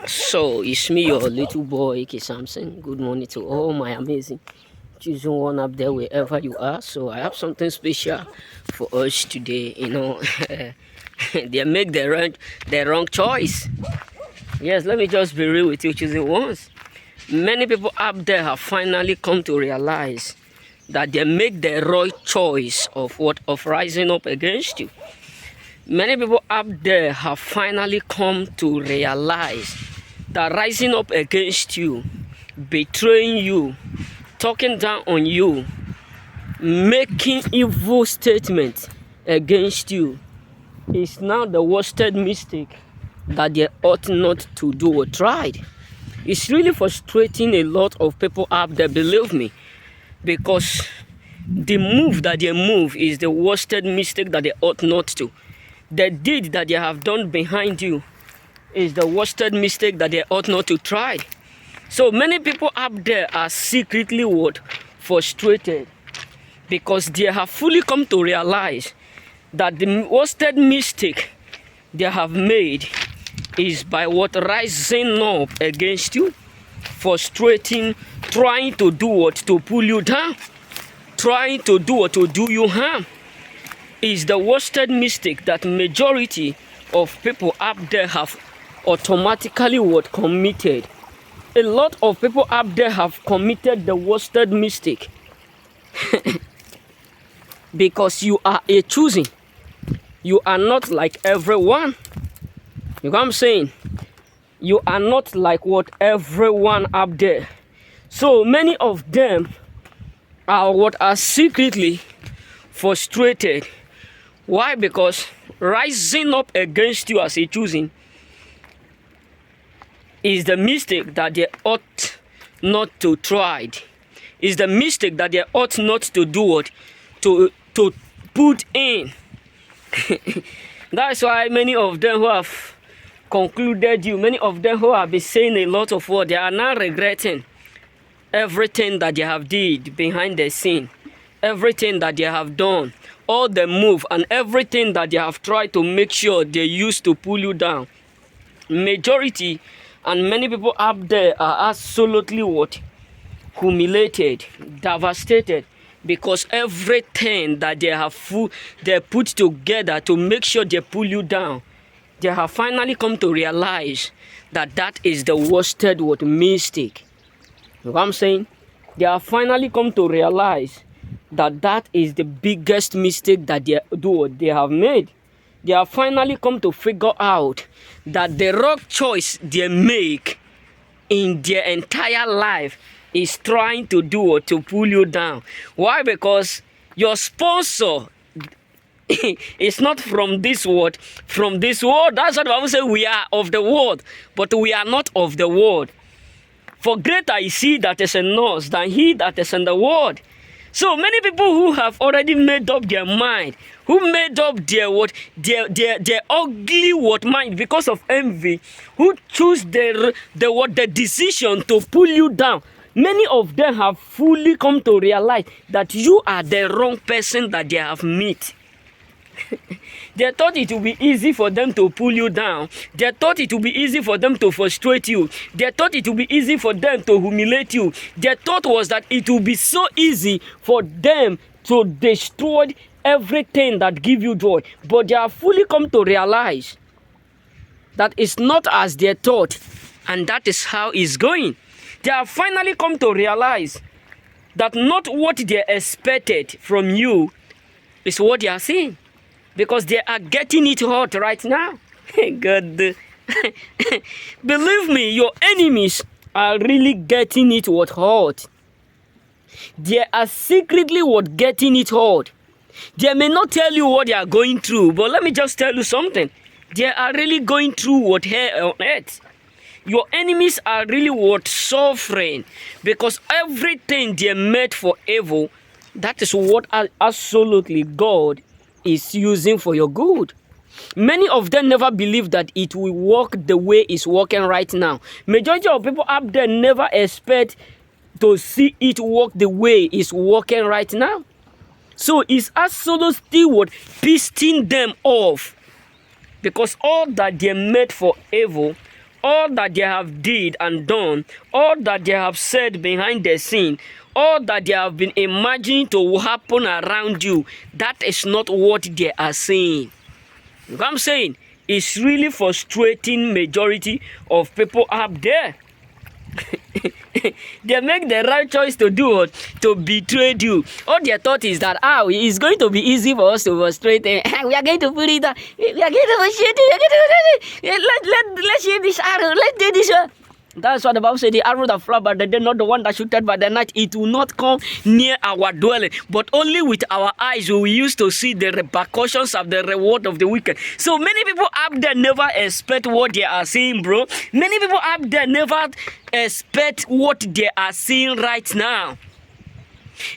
So it's me, your little boy, K Samson. Good morning to all my amazing choosing one up there wherever you are. So I have something special for us today. They make the wrong choice. Yes, let me just be real with you, choosing ones. Many people up there have finally come to realize that they make the right choice of rising up against you. Many people up there have finally come to realize that rising up against you, betraying you, talking down on you, making evil statements against you is now the worst mistake that they ought not to do or tried. It's really frustrating a lot of people up there, believe me, because the move that they move is the worst mistake that they ought not to. The deed that they have done behind you is the worst mistake that they ought not to try. So many people up there are secretly frustrated because they have fully come to realize that the worst mistake they have made is by rising up against you, frustrating, trying to do what to pull you down, trying to do what to do you harm. Is the worst mistake that majority of people up there have automatically committed. A lot of people up there have committed the worst mistake because you are a choosing. You are not like everyone. You know what I'm saying? You are not like everyone up there. So many of them are secretly frustrated. Why? Because rising up against you as a choosing is the mistake that they ought not to try. Is the mistake that they ought not to do what? To put in. That's why many of them who have concluded you, many of them who have been saying a lot of what, they are now regretting everything that they have did behind the scene, everything that they have done, all the move and everything that they have tried to make sure they used to pull you down. Majority and many people up there are absolutely humiliated, devastated, because everything that they put together to make sure they pull you down, they have finally come to realize that is the worst mistake. You know what I'm saying? They have finally come to realize that is the biggest mistake that they have made. They have finally come to figure out that the wrong choice they make in their entire life is trying to to pull you down. Why? Because your sponsor is not from this world. From this world. That's what the Bible says. We are of the world, but we are not of the world. For greater is he that is in us than he that is in the world. So many people who have already made up their mind, who made up their ugly mind because of envy, who choose the decision to pull you down. Many of them have fully come to realize that you are the wrong person that they have met. They thought it would be easy for them to pull you down. They thought it would be easy for them to frustrate you. They thought it would be easy for them to humiliate you. Their thought was that it would be so easy for them to destroy everything that gives you joy. But they have fully come to realize that it's not as they thought, and that is how it's going. They have finally come to realize that not what they expected from you is what they are seeing. Because they are getting it hot right now. God. Believe me, your enemies are really getting it hot. They are secretly getting it hot. They may not tell you what they are going through, but let me just tell you something. They are really going through hell on earth. Your enemies are really suffering, because everything they made for evil, that is what absolutely God is using for your good. Many of them never believe that it will work the way it's working right now. Majority of people up there never expect to see it work the way it's working right now. So it's absolutely pissing them off, because all that they made for evil, all that they have did and done, all that they have said behind the scene, all that they have been imagining to happen around you, that is not what they are saying. What I'm saying, it's really frustrating majority of people up there. They make the right choice to do what? To betray you. All their thought is that it's going to be easy for us to frustrate them. We are going to put it down. We are going to frustrate it. Let's share this arrow. Let's do this one. That's what the Bible said. The arrow that fly by the day, not the one that shooted by the night. It will not come near our dwelling, but only with our eyes will we use to see the repercussions of the reward of the wicked. So many people up there never expect what they are seeing, bro. Many people up there never expect what they are seeing right now.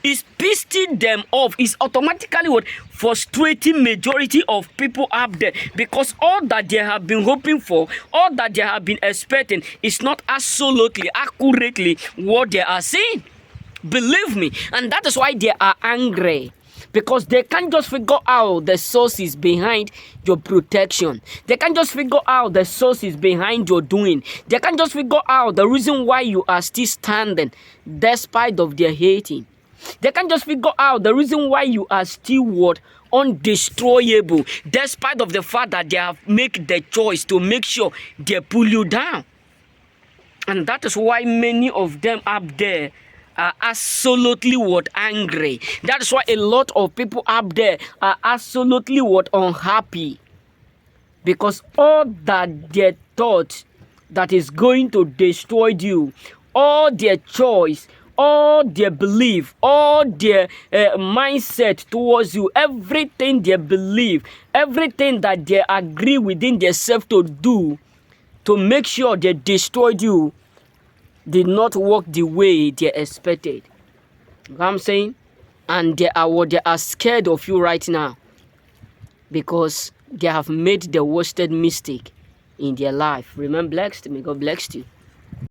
It's pissing them off. It's automatically what frustrating majority of people up there, because all that they have been hoping for, all that they have been expecting is not absolutely accurately what they are seeing. Believe me. And that is why they are angry, because they can't just figure out the sources behind your protection. They can't just figure out the sources behind your doing. They can't just figure out the reason why you are still standing despite of their hating. They can't just figure out the reason why you are still what? Undestroyable, despite of the fact that they have made the choice to make sure they pull you down. And that is why many of them up there are absolutely what? Angry. That is why a lot of people up there are absolutely what? Unhappy. Because all that they thought that is going to destroy you, all their choice, all their belief, all their mindset towards you, everything they believe, everything that they agree within themselves to do to make sure they destroyed you, did not work the way they expected. You know what I'm saying? And they are scared of you right now, because they have made the worst mistake in their life. Remember, blessed. May God bless you.